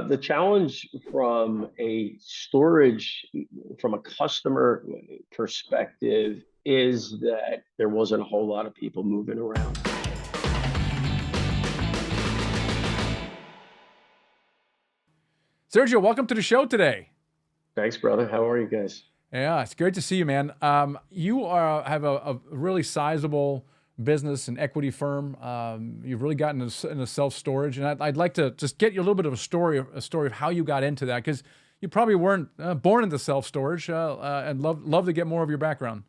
The challenge from a customer perspective, is that there wasn't a whole lot of people moving around. Sergio, welcome to the show today. Thanks, brother. How are you guys? Yeah, it's great to see you, man. Have a really sizable business and equity firm. You've really gotten into self-storage, and I'd like to just get you a little bit of a story of how you got into that, because you probably weren't born into self-storage, and love to get more of your background.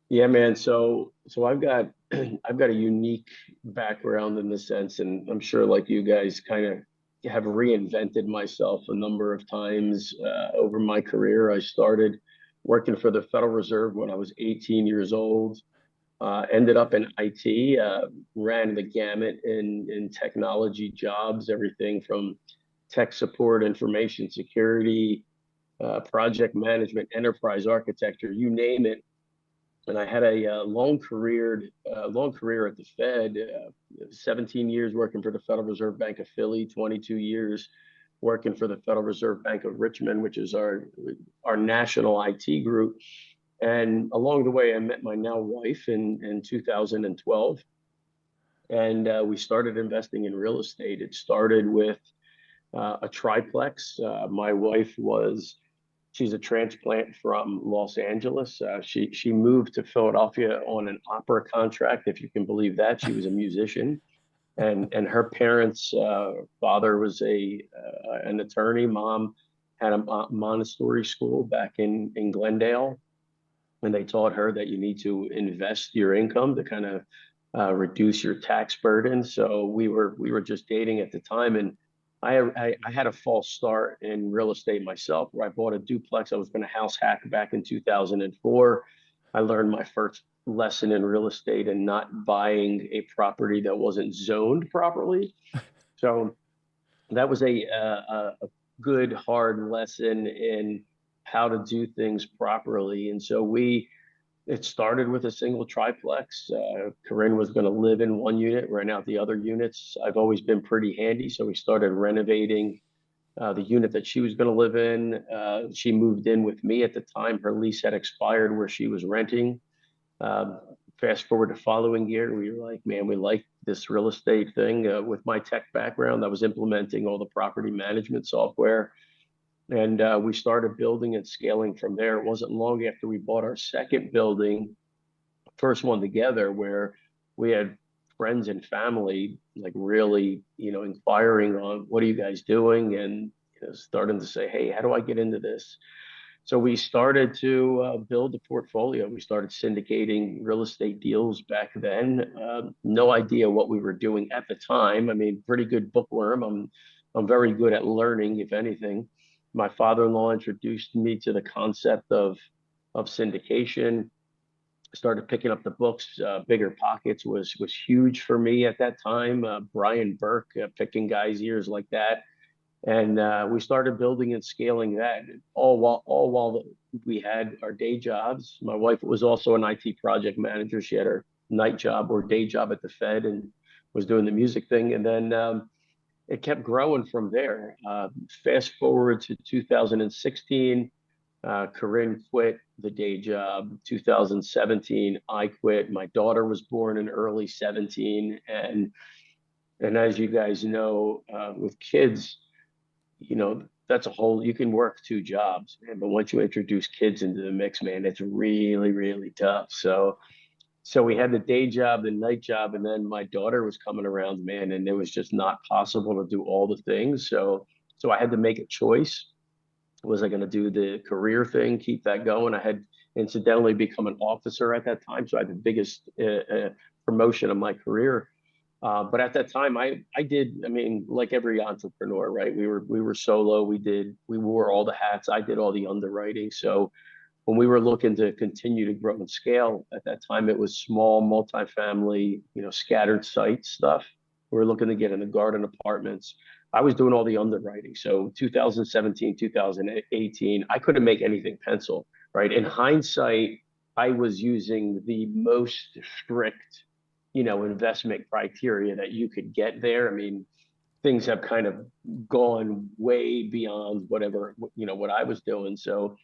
Yeah, man. So I've got I've got a unique background in the sense, and I'm sure like you guys kind of have reinvented myself a number of times over my career. I started working for the Federal Reserve when I was 18 years old. Ended up in IT, ran the gamut in technology jobs, everything from tech support, information security, project management, enterprise architecture, you name it. And I had a long career at the Fed, 17 years working for the Federal Reserve Bank of Philly, 22 years working for the Federal Reserve Bank of Richmond, which is our national IT group. And along the way, I met my now wife in 2012, and we started investing in real estate. It started with a triplex. My wife she's a transplant from Los Angeles. She moved to Philadelphia on an opera contract, if you can believe that. She was a musician, and her parents' father was an attorney. Mom had a Montessori school back in Glendale, and they taught her that you need to invest your income to kind of reduce your tax burden. So we were just dating at the time, and I had a false start in real estate myself, where I bought a duplex. I was going to house hack back in 2004. I learned my first lesson in real estate and not buying a property that wasn't zoned properly. So that was a good hard lesson in how to do things properly. And so it started with a single triplex. Corinne was going to live in one unit, rent out the other units. I've always been pretty handy, so we started renovating the unit that she was going to live in. She moved in with me at the time. Her lease had expired where she was renting. Fast forward to following year, we were like, man, we like this real estate thing. With my tech background, I was implementing all the property management software. And we started building and scaling from there. It wasn't long after we bought our second building, first one together, where we had friends and family like really, inquiring on, what are you guys doing? And starting to say, hey, how do I get into this? So we started to build a portfolio. We started syndicating real estate deals back then. No idea what we were doing at the time. I mean, pretty good bookworm. I'm very good at learning, if anything. My father-in-law introduced me to the concept of syndication. Started picking up the books. Bigger Pockets was huge for me at that time. Brian Burke, picking guys' ears like that. And we started building and scaling that, all while we had our day jobs. My wife was also an IT project manager. She had her night job or day job at the Fed and was doing the music thing. And then it kept growing from there. Fast forward to 2016, Corinne quit the day job. 2017, I quit. My daughter was born in early 17, and as you guys know, with kids, that's you can work two jobs, man, but once you introduce kids into the mix, man, it's really, really tough. So we had the day job, the night job, and then my daughter was coming around, man, and it was just not possible to do all the things. So I had to make a choice. Was I going to do the career thing, keep that going? I had incidentally become an officer at that time, so I had the biggest promotion of my career. But at that time, I did. I mean, like every entrepreneur, right? We were solo. We wore all the hats. I did all the underwriting. So when we were looking to continue to grow and scale, at that time it was small multifamily, scattered site stuff. We were looking to get in the garden apartments. I was doing all the underwriting. So 2017, 2018, I couldn't make anything pencil, right? In hindsight, I was using the most strict, investment criteria that you could get there. I mean, things have kind of gone way beyond whatever, what I was doing. So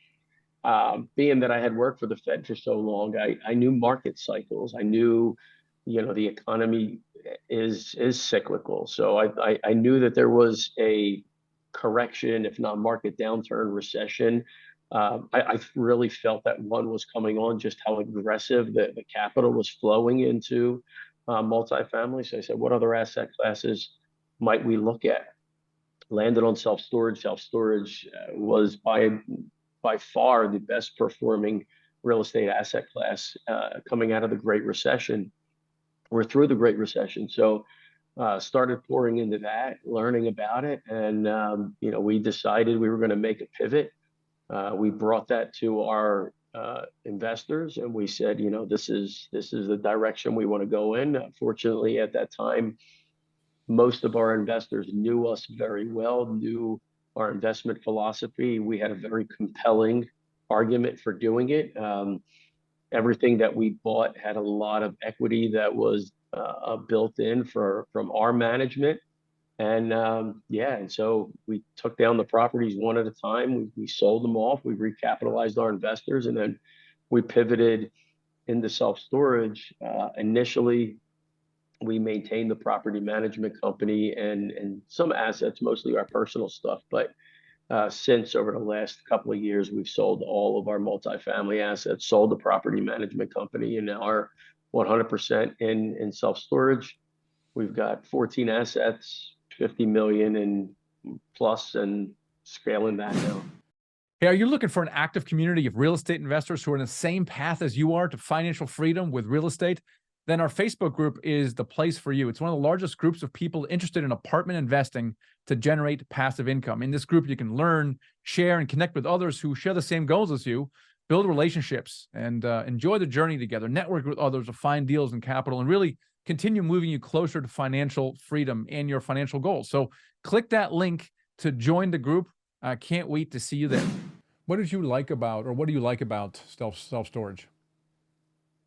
being that I had worked for the Fed for so long, I knew market cycles. I knew, the economy is cyclical. So I knew that there was a correction, if not market downturn, recession. I really felt that one was coming on, just how aggressive the capital was flowing into multifamily. So I said, what other asset classes might we look at? Landed on self-storage. Self-storage was by far the best performing real estate asset class coming out of the Great Recession. We're through the Great Recession. So started pouring into that, learning about it. And, we decided we were going to make a pivot. We brought that to our investors and we said, this is the direction we want to go in. Fortunately, at that time, most of our investors knew us very well, knew our investment philosophy. We had a very compelling argument for doing it. Everything that we bought had a lot of equity that was built in from our management. And and so we took down the properties one at a time. We sold them off. We recapitalized our investors, and then we pivoted into self-storage. Initially, we maintained the property management company and some assets, mostly our personal stuff. But since over the last couple of years, we've sold all of our multifamily assets, sold the property management company, and now are 100% in self-storage. We've got 14 assets, 50 million and plus, and scaling that now. Hey, are you looking for an active community of real estate investors who are in the same path as you are to financial freedom with real estate? Then our Facebook group is the place for you. It's one of the largest groups of people interested in apartment investing to generate passive income. In this group, you can learn, share, and connect with others who share the same goals as you, build relationships, and enjoy the journey together, network with others to find deals and capital, and really continue moving you closer to financial freedom and your financial goals. So click that link to join the group. I can't wait to see you there. What did you like about, or what do you like about self-storage?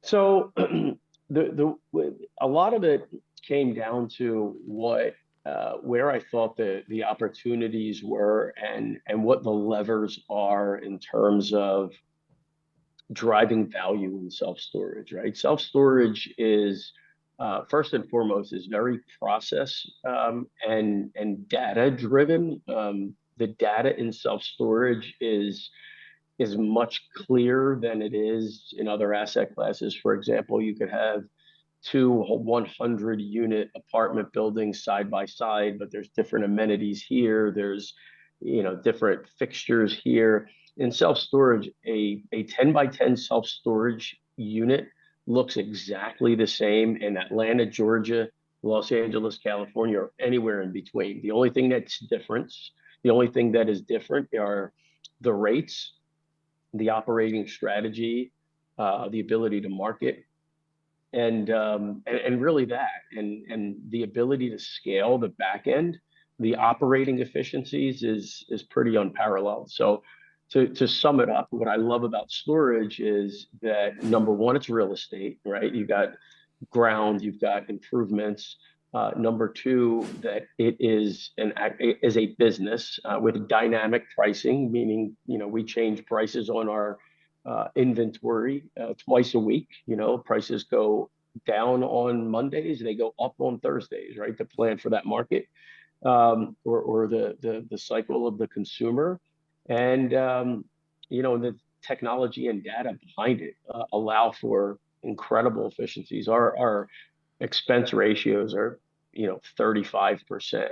So a lot of it came down to where I thought the opportunities were and what the levers are in terms of driving value in self-storage, right? Self-storage is first and foremost is very process and data driven. The data in self-storage is much clearer than it is in other asset classes. For example, you could have two 100 unit apartment buildings side by side, but there's different amenities here. There's, different fixtures here. In self-storage, a 10 by 10 self-storage unit looks exactly the same in Atlanta, Georgia, Los Angeles, California, or anywhere in between. The only thing that is different are the rates, the operating strategy, the ability to market, and really that, and the ability to scale the back end, the operating efficiencies is pretty unparalleled. So to sum it up, what I love about storage is that number one, it's real estate, right? You've got ground, you've got improvements. Number two, that it is a business with dynamic pricing, meaning we change prices on our inventory twice a week. Prices go down on Mondays, they go up on Thursdays, right? To plan for that market or the cycle of the consumer, and the technology and data behind it allow for incredible efficiencies. Our expense ratios are 35%.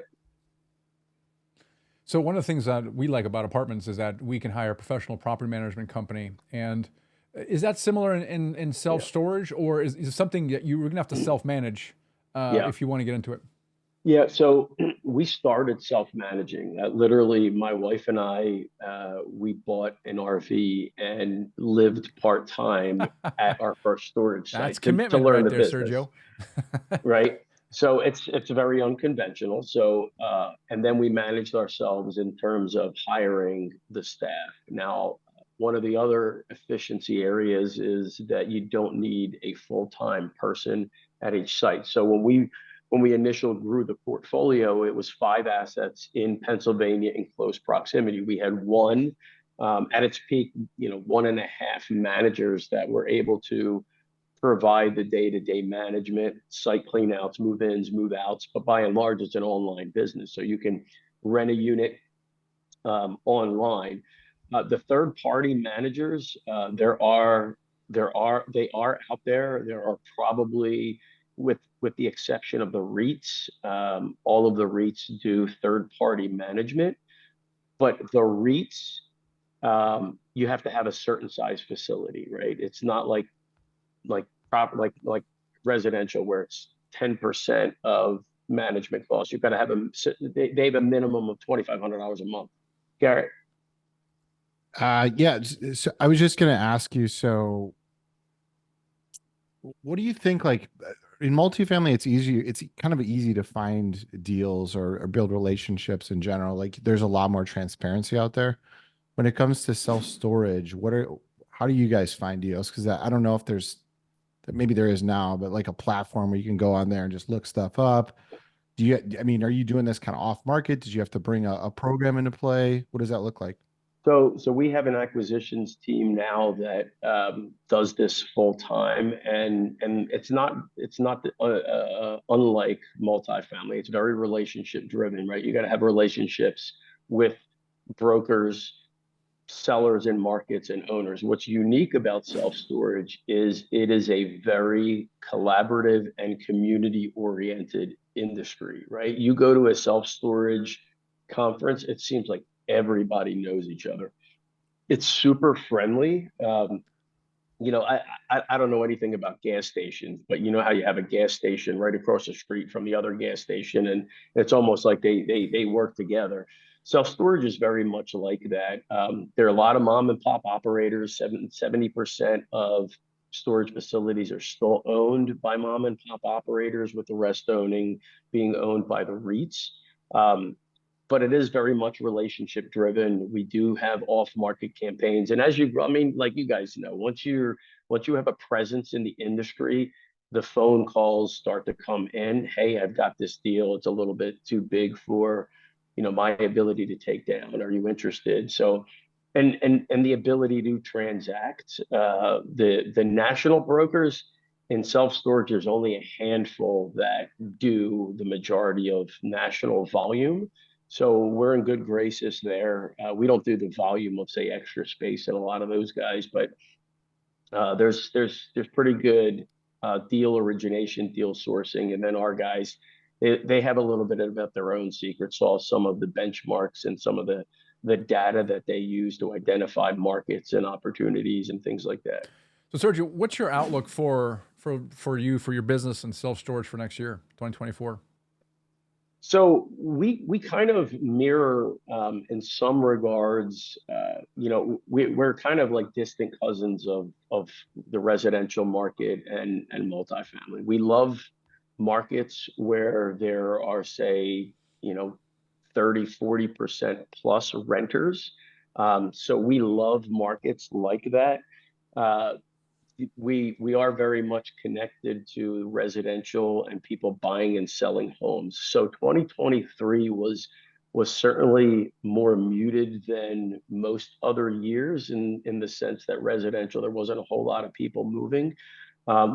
So one of the things that we like about apartments is that we can hire a professional property management company. And is that similar in self-storage, or is it something that you're gonna have to self-manage if you want to get into it? Yeah, so we started self-managing. Literally, my wife and I, we bought an RV and lived part-time at our first storage site. That's commitment right there, Sergio. Right. So it's very unconventional. So and then we managed ourselves in terms of hiring the staff. Now, one of the other efficiency areas is that you don't need a full-time person at each site. So when when we initially grew the portfolio, it was 5 assets in Pennsylvania in close proximity. We had one at its peak, 1.5 managers that were able to provide the day-to-day management, site cleanouts, move-ins, move-outs. But by and large, it's an online business, so you can rent a unit online. The third-party managers, they are out there. There are probably, with the exception of the REITs, all of the REITs do third-party management. But the REITs, you have to have a certain size facility, right? It's not like residential where it's 10% of management costs. You've got to have them. They have a minimum of $2,500 a month. Garrett. Yeah. So I was just going to ask you, so what do you think, like in multifamily, it's kind of easy to find deals or build relationships in general. Like there's a lot more transparency out there. When it comes to self-storage, how do you guys find deals? Because I don't know if maybe there is now, but like a platform where you can go on there and just look stuff up. Are you doing this kind of off market? Did you have to bring a program into play? What does that look like? So we have an acquisitions team now that does this full time, and it's not unlike multifamily. It's very relationship driven, right? You got to have relationships with brokers, sellers in markets, and owners. What's unique about self-storage is it is a very collaborative and community-oriented industry, right? You go to a self-storage conference, it seems like everybody knows each other. It's super friendly. I don't know anything about gas stations, but you know how you have a gas station right across the street from the other gas station, and it's almost like they work together. Self-storage is very much like that. There are a lot of mom and pop operators. 70% of storage facilities are still owned by mom and pop operators, with the rest being owned by the REITs. But it is very much relationship driven. We do have off market campaigns. And as like you guys know, once you have a presence in the industry, the phone calls start to come in. Hey, I've got this deal. It's a little bit too big for, my ability to take down. Are you interested? So, and the ability to transact, the national brokers in self-storage, there's only a handful that do the majority of national volume. So we're in good graces there. We don't do the volume of, say, Extra Space and a lot of those guys, but there's pretty good deal origination, deal sourcing, and then our guys, they have a little bit about their own secret sauce, some of the benchmarks and some of the data that they use to identify markets and opportunities and things like that. So Sergio, what's your outlook for your business and self-storage for next year, 2024? So we kind of mirror, in some regards, we're kind of like distant cousins of the residential market and multifamily. We love markets where there are, say, 30-40% plus renters. So we love markets like that. We are very much connected to residential and people buying and selling homes. So 2023 was certainly more muted than most other years in the sense that residential, there wasn't a whole lot of people moving.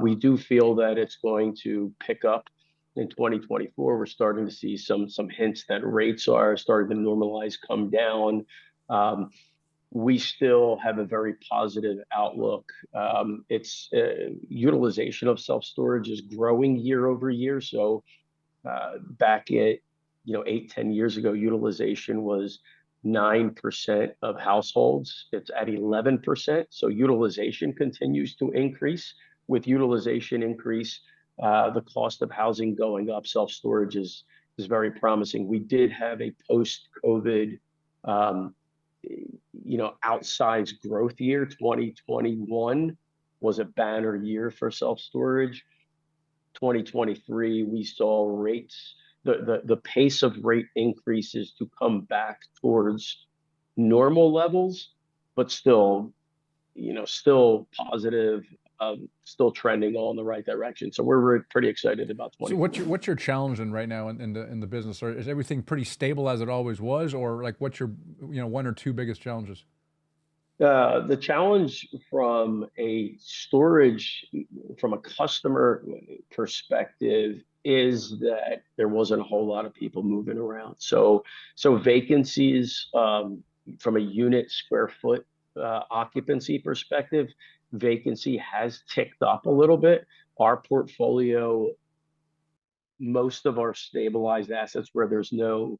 We do feel that it's going to pick up in 2024. We're starting to see some hints that rates are starting to normalize, come down. We still have a very positive outlook. It's utilization of self-storage is growing year over year. So back at 8-10 years ago, utilization was 9% of households. It's at 11%. So utilization continues to increase. With utilization increase, the cost of housing going up, self-storage is very promising. We did have a post-COVID outsized growth year. 2021 was a banner year for self-storage. 2023, we saw rates, the pace of rate increases to come back towards normal levels, but still positive. still trending all in the right direction. So we're pretty excited about So 2024. what's your challenge in right now in the business? Or is everything pretty stable as it always was, or like what's your one or two biggest challenges? The challenge from a storage, from a customer perspective, is that there wasn't a whole lot of people moving around. So vacancies, from a unit square foot occupancy perspective, vacancy has ticked up a little bit. Our portfolio, most of our stabilized assets where there's no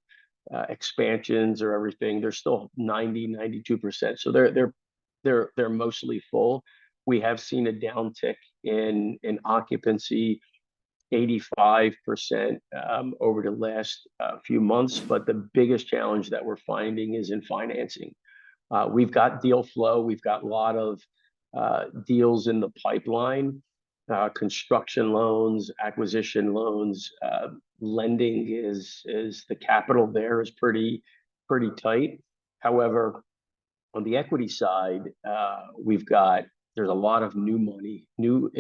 expansions or everything, they're still 92%. So they're mostly full. We have seen a downtick in occupancy, 85% over the last few months. But the biggest challenge that we're finding is in financing. We've got deal flow. We've got a lot of deals in the pipeline, construction loans, acquisition loans. Lending is the capital there is pretty tight. However, on the equity side, there's a lot of new money, new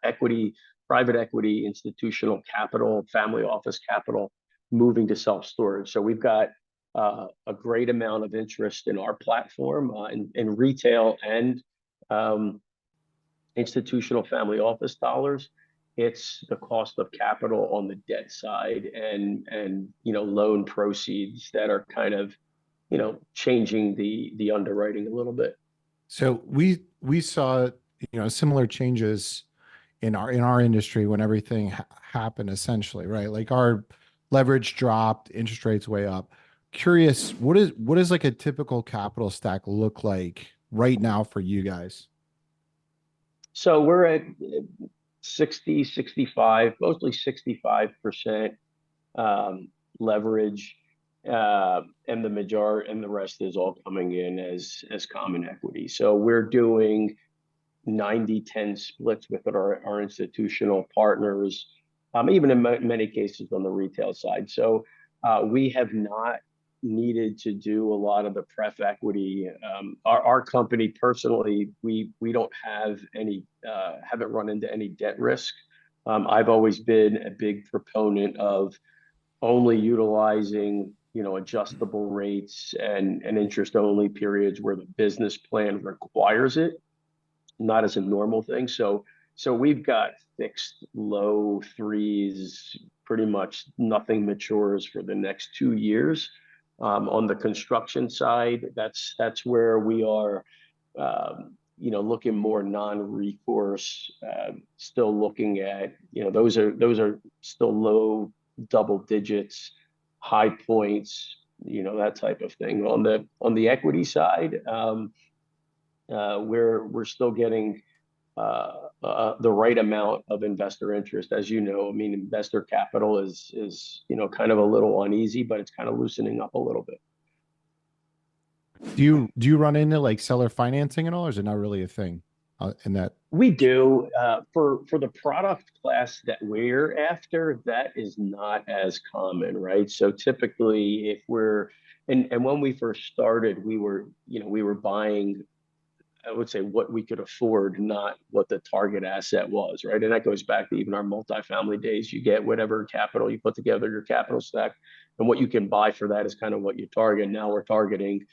equity, private equity, institutional capital, family office capital moving to self-storage. So we've got a great amount of interest in our platform, in retail and institutional family office dollars. It's the cost of capital on the debt side and loan proceeds that are kind of changing the underwriting a little bit. So we saw similar changes in our industry when everything happened, essentially, right? Like our leverage dropped, interest rates way up. Curious, what is like a typical capital stack look like right now for you guys? So we're at 60, 65, mostly 65% leverage, and the rest is all coming in as common equity. So we're doing 90-10 splits with our institutional partners, even in many cases on the retail side. So we have not needed to do a lot of the pref equity. Our company personally, we don't have any, haven't run into any debt risk. I've always been a big proponent of only utilizing adjustable rates and interest only periods where the business plan requires it, not as a normal thing. So we've got fixed low threes, pretty much nothing matures for the next 2 years. On the construction side, that's where we are, looking more non-recourse, still looking at, those are still low double digits, high points, that type of thing. On the equity side, we're still getting the right amount of investor interest. As you know, I mean, investor capital is kind of a little uneasy, but it's kind of loosening up a little bit. Do you run into like seller financing at all, or is it not really a thing in that? We do, for the product class that we're after, that is not as common, right? So typically, if we're and when we first started, we were buying, I would say, what we could afford, not what the target asset was, right? And that goes back to even our multifamily days. You get whatever capital you put together, your capital stack, and what you can buy for that is kind of what you target. Now we're targeting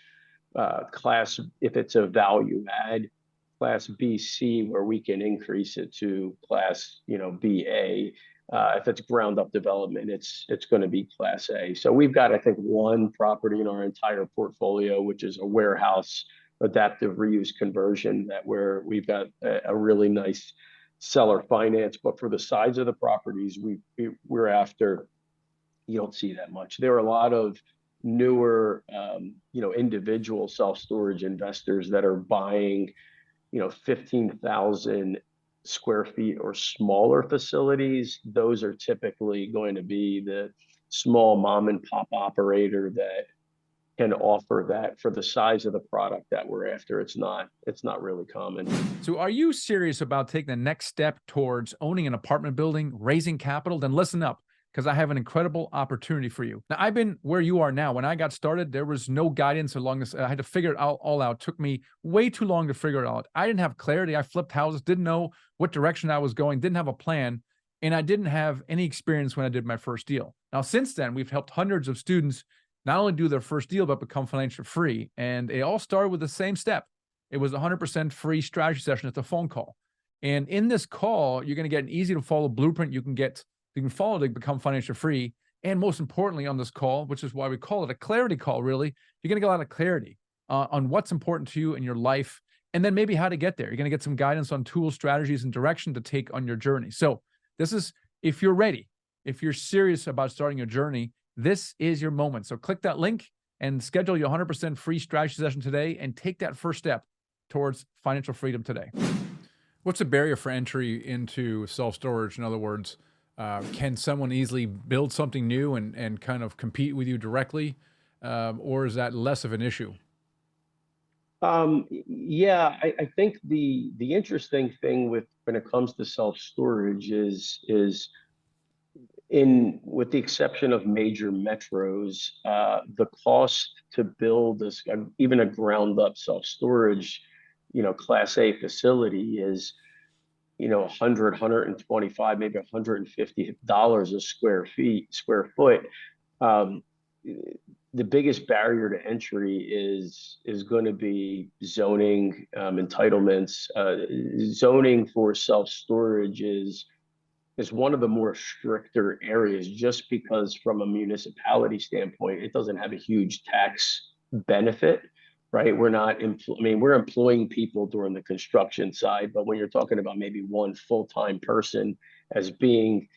class, if it's a value add, class B, C, where we can increase it to class, B, A. If it's ground up development, it's going to be class A. So we've got, I think, one property in our entire portfolio, which is a warehouse adaptive reuse conversion that we've got a really nice seller finance. But for the size of the properties we're after, you don't see that much. There are a lot of newer, individual self-storage investors that are buying, 15,000 square feet or smaller facilities. Those are typically going to be the small mom and pop operator that can offer that for the size of the product that we're after. It's not really common. So are you serious about taking the next step towards owning an apartment building, raising capital? Then listen up. because I have an incredible opportunity for you. Now, I've been where you are now. When I got started, there was no guidance along this. I had to figure it all out. It took me way too long to figure it out. I didn't have clarity. I flipped houses, didn't know what direction I was going, didn't have a plan, and I didn't have any experience when I did my first deal. Now, since then, we've helped hundreds of students not only do their first deal, but become financially free. And it all started with the same step. It was a 100% free strategy session. It's a phone call. And in this call, you're going to get an easy to follow blueprint you can follow to become financially free. And most importantly on this call, which is why we call it a clarity call, really, you're going to get a lot of clarity on what's important to you in your life, and then maybe how to get there. You're going to get some guidance on tools, strategies, and direction to take on your journey. So this is, if you're ready, if you're serious about starting your journey, this is your moment. So click that link and schedule your 100% free strategy session today and take that first step towards financial freedom today. What's the barrier for entry into self-storage? In other words, can someone easily build something new and kind of compete with you directly? Or is that less of an issue? Yeah, I think the interesting thing when it comes to self-storage is with the exception of major metros, the cost to build this, even a ground up self-storage, Class A facility is, 100, 125, maybe $150 a square foot. Um, the biggest barrier to entry is going to be zoning, entitlements. Zoning for self-storage is one of the more stricter areas, just because from a municipality standpoint, it doesn't have a huge tax benefit, right? We're not, we're employing people during the construction side, but when you're talking about maybe one full-time person as being,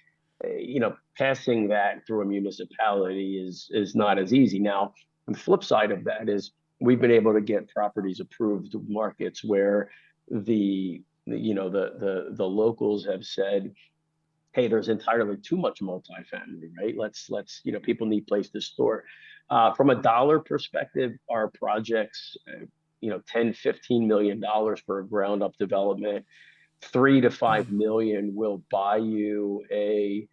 passing that through a municipality is not as easy. Now, the flip side of that is we've been able to get properties approved to markets where the locals have said, hey, there's entirely too much multifamily, right? Let's people need place to store. From a dollar perspective, our projects, 10, $15 million for a ground up development, 3 to 5 million will buy you a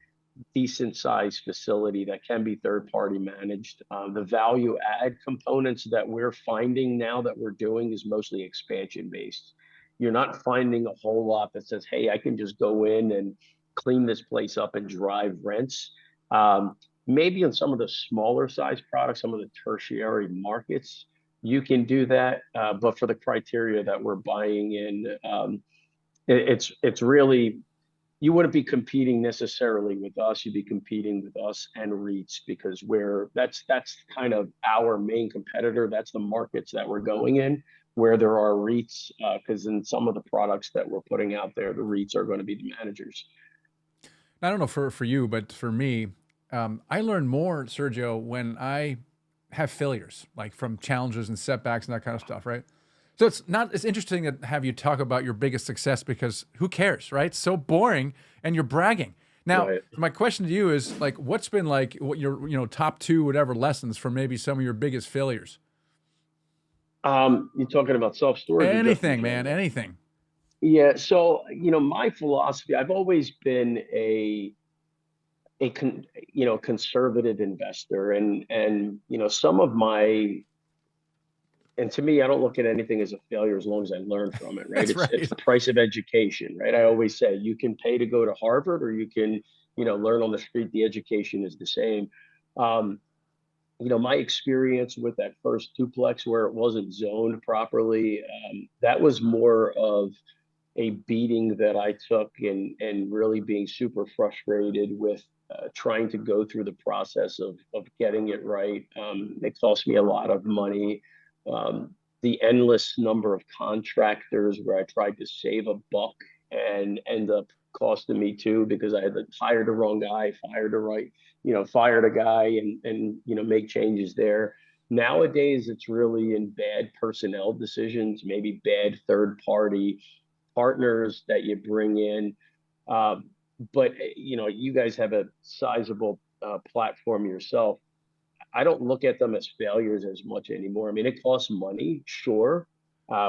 decent sized facility that can be third party managed. The value add components that we're finding now that we're doing is mostly expansion based. You're not finding a whole lot that says, hey, I can just go in and clean this place up and drive rents. Maybe in some of the smaller size products, some of the tertiary markets, you can do that. But for the criteria that we're buying in, it's really, you wouldn't be competing necessarily with us. You'd be competing with us and REITs, because that's kind of our main competitor. That's the markets that we're going in, where there are REITs, because in some of the products that we're putting out there, the REITs are going to be the managers. I don't know for you, but for me, I learn more, Sergio, when I have failures, like from challenges and setbacks and that kind of stuff, right? So it's interesting to have you talk about your biggest success, because who cares, right? It's so boring and you're bragging. Now, Right. my question to you is like, what's been like what your top two, whatever lessons from maybe some of your biggest failures? You're talking about self-storage or just in Anything, man, general? anything. Yeah. So, my philosophy, I've always been conservative investor, and some of my, and to me, I don't look at anything as a failure as long as I learn from it, right? That's It's right. the price of education, right? I always say you can pay to go to Harvard, or you can, learn on the street. The education is the same. Um, my experience with that first duplex where it wasn't zoned properly, that was more of a beating that I took, and really being super frustrated with trying to go through the process of getting it right. It cost me a lot of money. The endless number of contractors where I tried to save a buck and end up costing me two, because I had hired the wrong guy, fired a guy, and make changes there. Nowadays, it's really in bad personnel decisions, maybe bad third party partners that you bring in. Um, but you guys have a sizable platform yourself. I don't look at them as failures as much anymore. It costs money, sure.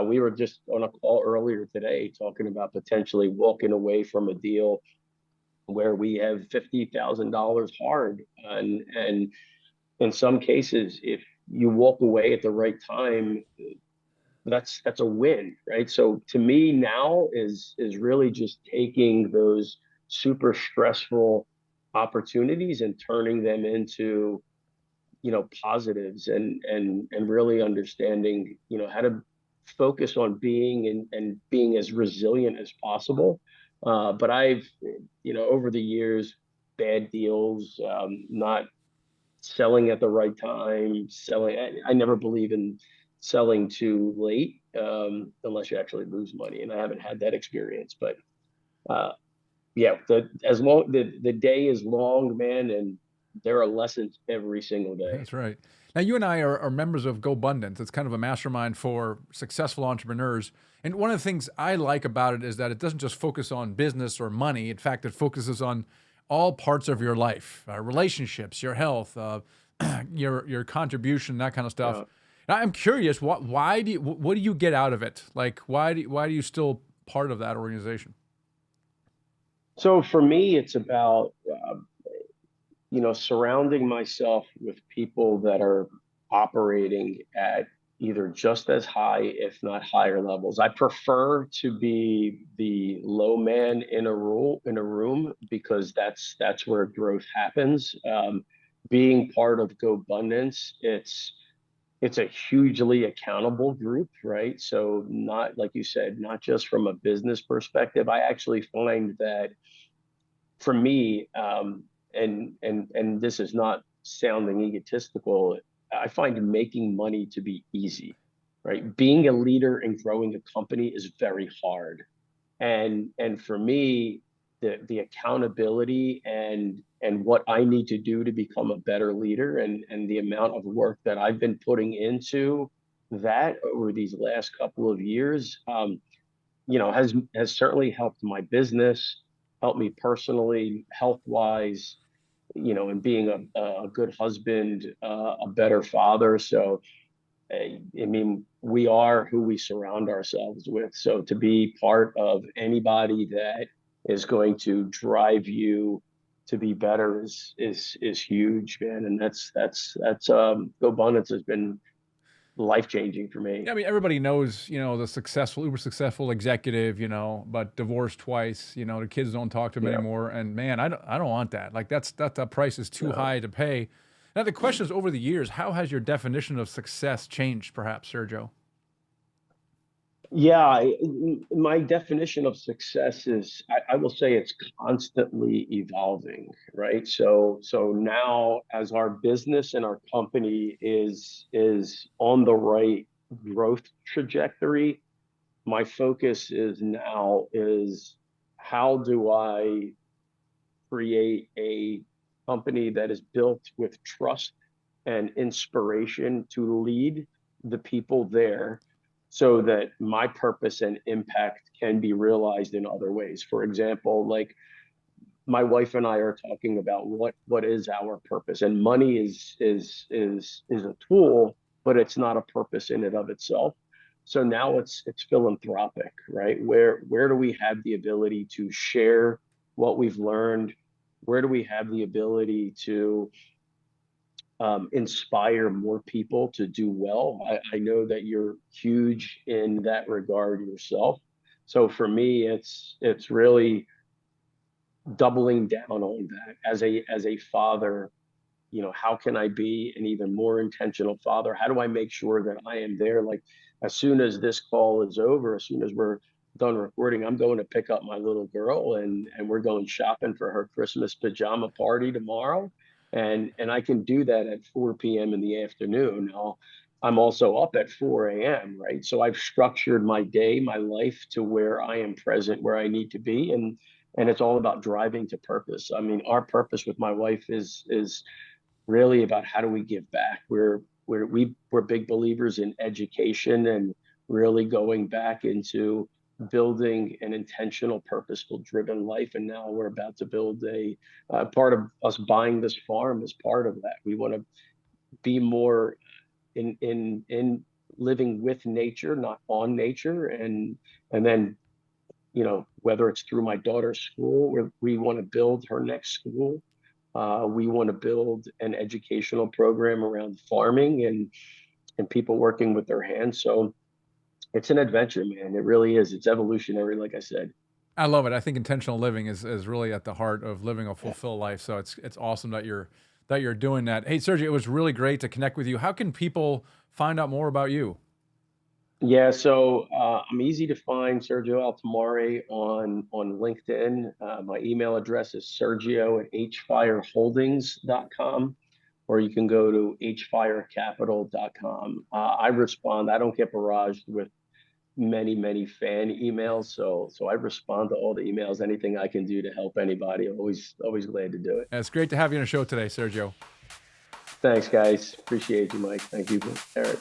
We were just on a call earlier today talking about potentially walking away from a deal where we have $50,000 hard. And in some cases, if you walk away at the right time, that's a win, right? So to me now is really just taking those super stressful opportunities and turning them into, positives, and really understanding, how to focus on being and being as resilient as possible. But I've, over the years, bad deals, not selling at the right time, selling. I never believe in selling too late, unless you actually lose money, and I haven't had that experience. But uh, yeah, the day is long, man, and there are lessons every single day. That's right. Now, you and I are members of GoBundance. It's kind of a mastermind for successful entrepreneurs. And one of the things I like about it is that it doesn't just focus on business or money. In fact, it focuses on all parts of your life, relationships, your health, your contribution, that kind of stuff. Uh, Now, I'm curious, what do you get out of it? Like, why do you still part of that organization? so for me, it's about surrounding myself with people that are operating at either just as high, if not higher levels. I prefer to be the low man in a room because that's where growth happens. Being part of GoBundance, it's a hugely accountable group, right? So not like you said, not just from a business perspective. I actually find that for me, and this is not sounding egotistical, I find making money to be easy, right? Being a leader and growing a company is very hard. And for me, the accountability and what I need to do to become a better leader, and the amount of work that I've been putting into that over these last couple of years, has certainly helped my business, helped me personally, health wise, and being a good husband, a better father. So, I mean, we are who we surround ourselves with. So to be part of anybody that is going to drive you to be better is huge, man. And that's GoBundance has been life changing for me. Yeah, I mean, everybody knows, the successful, uber successful executive, but divorced twice, the kids don't talk to him Yeah. anymore. And man, I don't want that. Like that price is too No. high to pay. Now the question is, over the years, how has your definition of success changed, perhaps, Sergio? Yeah, my definition of success is, I will say it's constantly evolving, right? So now as our business and our company is on the right growth trajectory, my focus is how do I create a company that is built with trust and inspiration to lead the people there so that my purpose and impact can be realized in other ways. For example, like my wife and I are talking about what is our purpose, and money is a tool, but it's not a purpose in and of itself. So now it's philanthropic, right? Where do we have the ability to share what we've learned? Where do we have the ability to inspire more people to do well? I know that you're huge in that regard yourself. So for me, it's really doubling down on that as a father. How can I be an even more intentional father? How do I make sure that I am there? Like, as soon as this call is over, as soon as we're done recording, I'm going to pick up my little girl, and we're going shopping for her Christmas pajama party tomorrow. And I can do that at 4 p.m. in the afternoon. I'm also up at 4 a.m., right? So I've structured my day, my life, to where I am present where I need to be. And it's all about driving to purpose. I mean, our purpose with my wife is really about how do we give back. We're big believers in education and really going back into building an intentional, purposeful driven life. And now we're about to build a part of us buying this farm as part of that. We want to be more in living with nature, not on nature, and then whether it's through my daughter's school, where we want to build her next school. We want to build an educational program around farming and people working with their hands. So it's an adventure, man. It really is. It's evolutionary, like I said. I love it. I think intentional living is really at the heart of living a fulfilled life. So it's awesome that you're doing that. Hey, Sergio, it was really great to connect with you. How can people find out more about you? Yeah, so I'm easy to find, Sergio Altomare on LinkedIn. My email address is sergio@hfireholdings.com, or you can go to hfirecapital.com. I respond. I don't get barraged with many fan emails, so I respond to all the emails. Anything I can do to help anybody, always glad to do it. It's great to have you on the show today, Sergio. Thanks, guys. Appreciate you, Mike. Thank you, Eric.